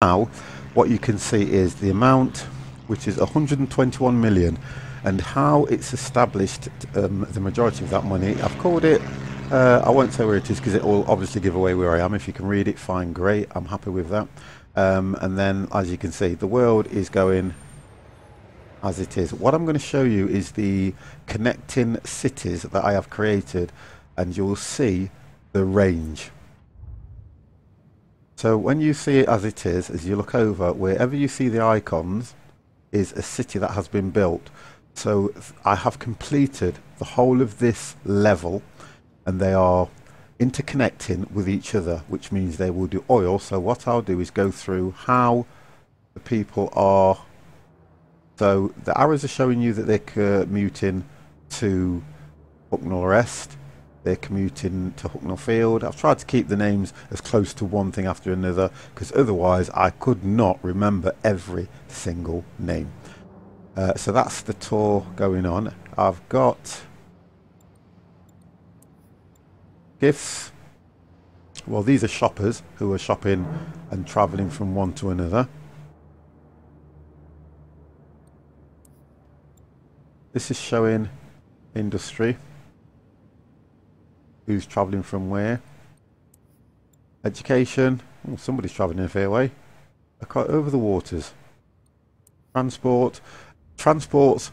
Now, what you can see is the amount, which is 121 million, and how it's established the majority of that money. I've called it, I won't say where it is because it will obviously give away where I am. If you can read it, fine, great, I'm happy with that. And then, as you can see, the world is going as it is. What I'm going to show you is the connecting cities that I have created, and you'll see the range. So when you see it as it is, as you look over, wherever you see the icons is a city that has been built. So I have completed the whole of this level, and they are interconnecting with each other, which means they will do oil. So what I'll do is go through how the people are. So the arrows are showing you that they're commuting to Hucknall Rest. They're commuting to Hucknall Field. I've tried to keep the names as close to one thing after another, because otherwise I could not remember every single name. So that's the tour going on. I've got gifts. Well, these are shoppers who are shopping and travelling from one to another. This is showing industry. Who's travelling from where? Education. Oh, somebody's travelling a fair way. Over the waters. Transport. Transport's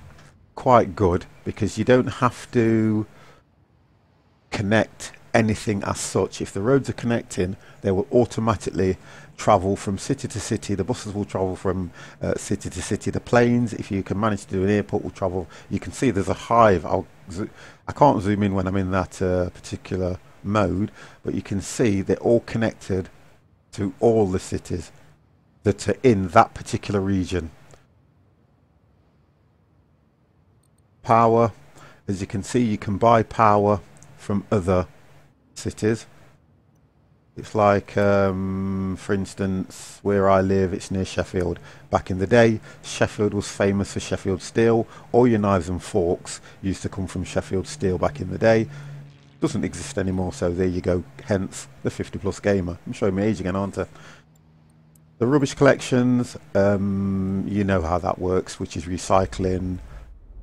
quite good because you don't have to connect anything as such. If the roads are connecting, they will automatically travel from city to city. The buses will travel from city to city. The planes, if you can manage to do an airport, will travel. You can see there's a hive. I can't zoom in when I'm in that particular mode, but you can see they're all connected to all the cities that are in that particular region. Power, as you can see, you can buy power from other cities. It's like, for instance, where I live, it's near Sheffield. Back in the day, Sheffield was famous for Sheffield steel. All your knives and forks used to come from Sheffield steel back in the day. Doesn't exist anymore, so there you go. Hence the 50 plus gamer. I'm showing my age again, aren't I? The rubbish collections, you know how that works, which is recycling.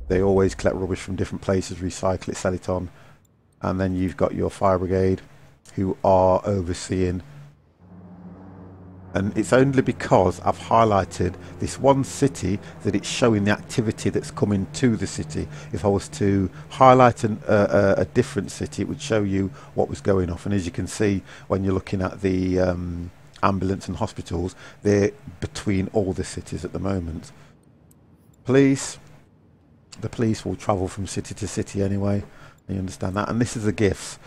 They always collect rubbish from different places, recycle it, sell it on. And then you've got your fire brigade, who are overseeing, and it's only because I've highlighted this one city that it's showing the activity that's coming to the city. If I was to highlight a different city, it would show you what was going off. And as you can see, when you're looking at the ambulance and hospitals, they're between all the cities at the moment. Police, the police will travel from city to city anyway, you understand that. And this is the gifts.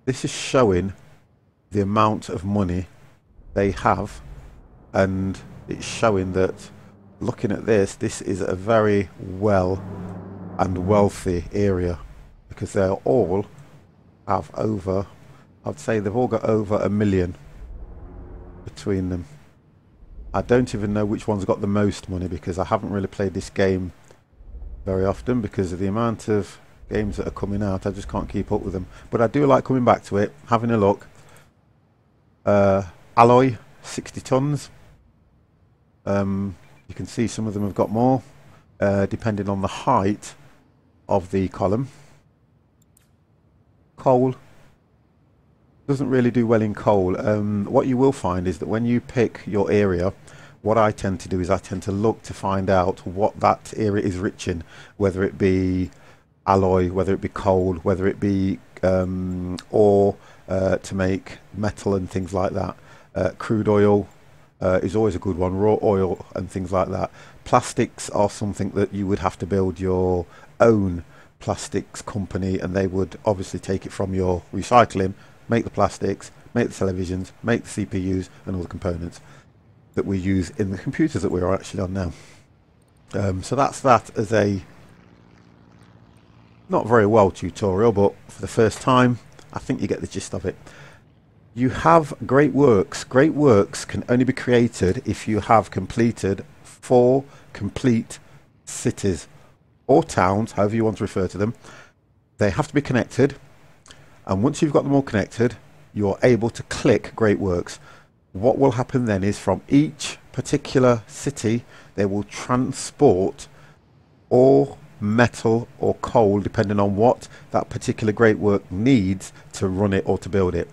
This is showing the amount of money they have, and it's showing that, looking at this, this is a very well and wealthy area, because they all have over, I'd say they've all got over 1 million between them. I don't even know which one's got the most money, because I haven't really played this game very often because of the amount of games that are coming out. I just can't keep up with them, but I do like coming back to it, having a look. Alloy, 60 tons. You can see some of them have got more, depending on the height of the column. Coal doesn't really do well in coal. What you will find is that when you pick your area, what I tend to do is I tend to look to find out what that area is rich in, whether it be alloy, whether it be coal, whether it be ore to make metal and things like that. Crude oil is always a good one, raw oil and things like that. Plastics are something that you would have to build your own plastics company, and they would obviously take it from your recycling, make the plastics, make the televisions, make the CPUs and all the components that we use in the computers that we're actually on now. So that's that as a not very well tutorial, but for the first time I think you get the gist of it. You have great works. Great works can only be created if you have completed 4 complete cities or towns, however you want to refer to them. They have to be connected, and once you've got them all connected, you're able to click great works. What will happen then is from each particular city they will transport ore, metal or coal depending on what that particular great work needs to run it or to build it.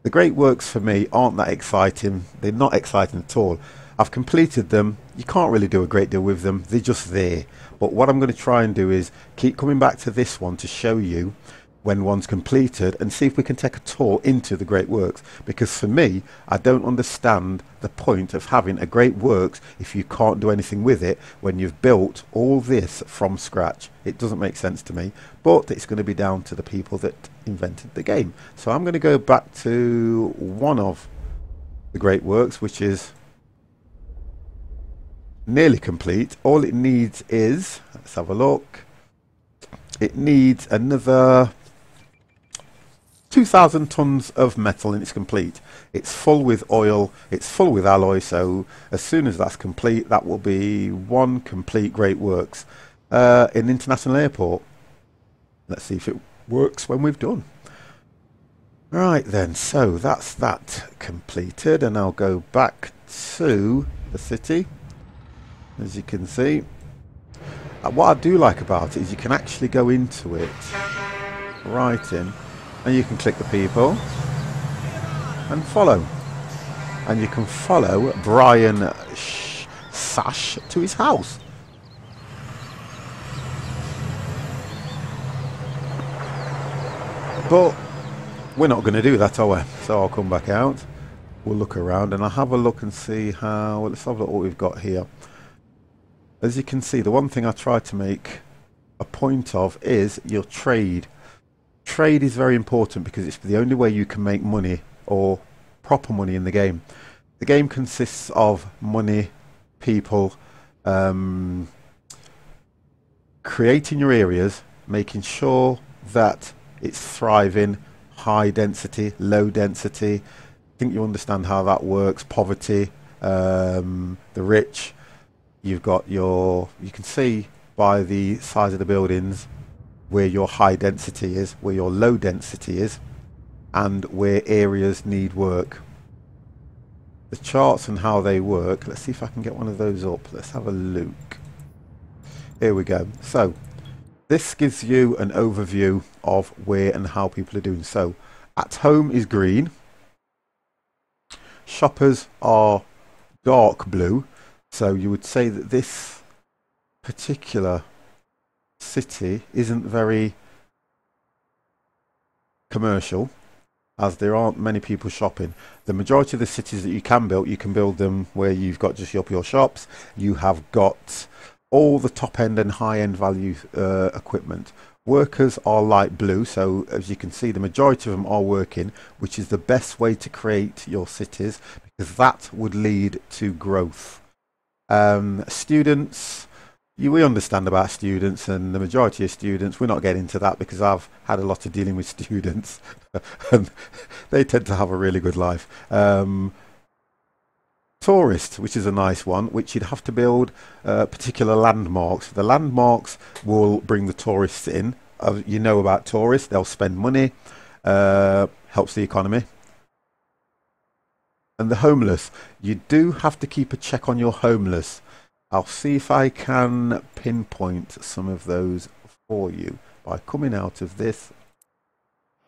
The great works for me aren't that exciting. They're not exciting at all. I've completed them. You can't really do a great deal with them. They're just there. But what I'm going to try and do is keep coming back to this one to show you when one's completed and see if we can take a tour into the great works, because for me I don't understand the point of having a great works if you can't do anything with it when you've built all this from scratch. It doesn't make sense to me, but it's going to be down to the people that invented the game. So I'm going to go back to one of the great works, which is nearly complete. All it needs is, let's have a look, it needs another 2,000 tons of metal and it's complete. It's full with oil, it's full with alloy, so as soon as that's complete that will be one complete great works in International Airport. Let's see if it works when we've done. Right then, so that's that completed, and I'll go back to the city. As you can see, what I do like about it is you can actually go into it right in, and you can click the people and follow, and you can follow Brian Sash to his house. But we're not going to do that, are we? So I'll come back out, we'll look around and I'll have a look and see how, well, let's have a look what we've got here. As you can see, the one thing I try to make a point of is your trade. Trade is very important because it's the only way you can make money, or proper money, in the game. The game consists of money, people, creating your areas, making sure that it's thriving, high density, low density. I think you understand how that works. Poverty, the rich. You've got your, you can see by the size of the buildings where your high density is, where your low density is, and where areas need work. The charts and how they work, let's see if I can get one of those up. Let's have a look. Here we go. So this gives you an overview of where and how people are doing. So at home is green, shoppers are dark blue. So you would say that this particular city isn't very commercial, as there aren't many people shopping. The majority of the cities that you can build them where you've got just your shops. You have got all the top end and high end value equipment. Workers are light blue, so as you can see the majority of them are working, which is the best way to create your cities, because that would lead to growth. Students, we understand about students, and the majority of students, we're not getting into that because I've had a lot of dealing with students and they tend to have a really good life. Tourists, which is a nice one, which you'd have to build particular landmarks. The landmarks will bring the tourists in. You know about tourists, they'll spend money, helps the economy. And the homeless, you do have to keep a check on your homeless. I'll see if I can pinpoint some of those for you by coming out of this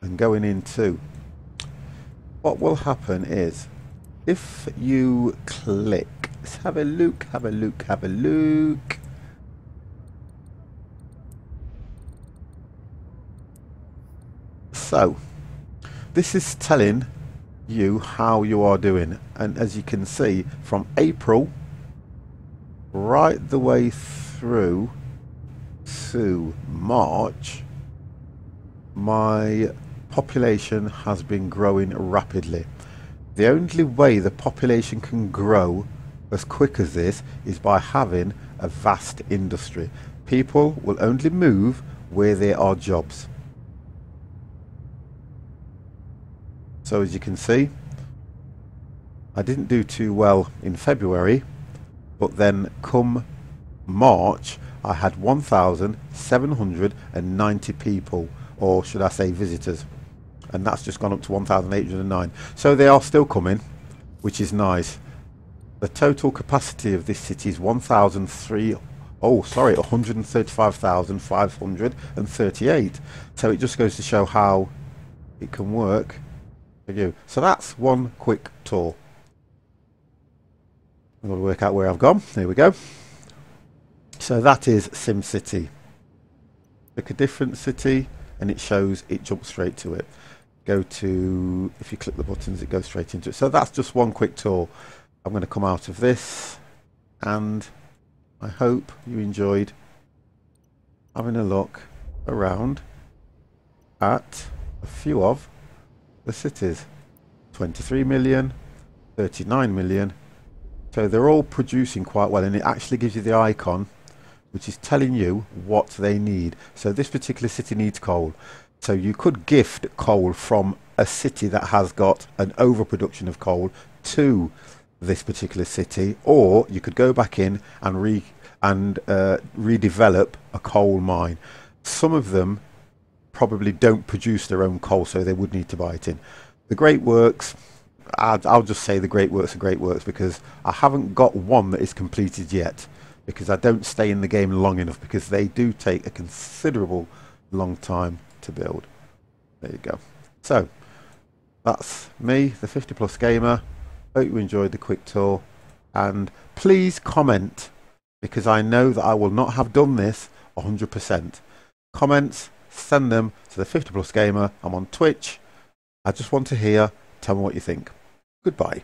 and going into. What will happen is, if you click, let's have a look, have a look, have a look. So, this is telling you how you are doing, and as you can see, from April right the way through to March, my population has been growing rapidly. The only way the population can grow as quick as this is by having a vast industry. People will only move where there are jobs. So as you can see, I didn't do too well in February, but then come March I had 1,790 people, or should I say visitors, and that's just gone up to 1,809. So they are still coming. which is nice. The total capacity of this city is 135,538. So it just goes to show how it can work for you. So that's one quick tour. I'm going to work out where I've gone. There we go. So that is SimCity. Pick a different city and it shows, it jumps straight to it. Go to, if you click the buttons, it goes straight into it. So that's just one quick tour. I'm going to come out of this, and I hope you enjoyed having a look around at a few of the cities. 23 million, 39 million. So they're all producing quite well, and it actually gives you the icon which is telling you what they need. So this particular city needs coal. So you could gift coal from a city that has got an overproduction of coal to this particular city, or you could go back in and redevelop a coal mine. Some of them probably don't produce their own coal, so they would need to buy it in. The Great Works, I'll just say the Great Works are Great Works because I haven't got one that is completed yet, because I don't stay in the game long enough, because they do take a considerable long time to build. There you go. So that's me, the 50 Plus Gamer. Hope you enjoyed the quick tour, and please comment, because I know that I will not have done this 100%. Comments, send them to the 50 Plus Gamer. I'm on Twitch. I just want to hear, tell me what you think. Goodbye.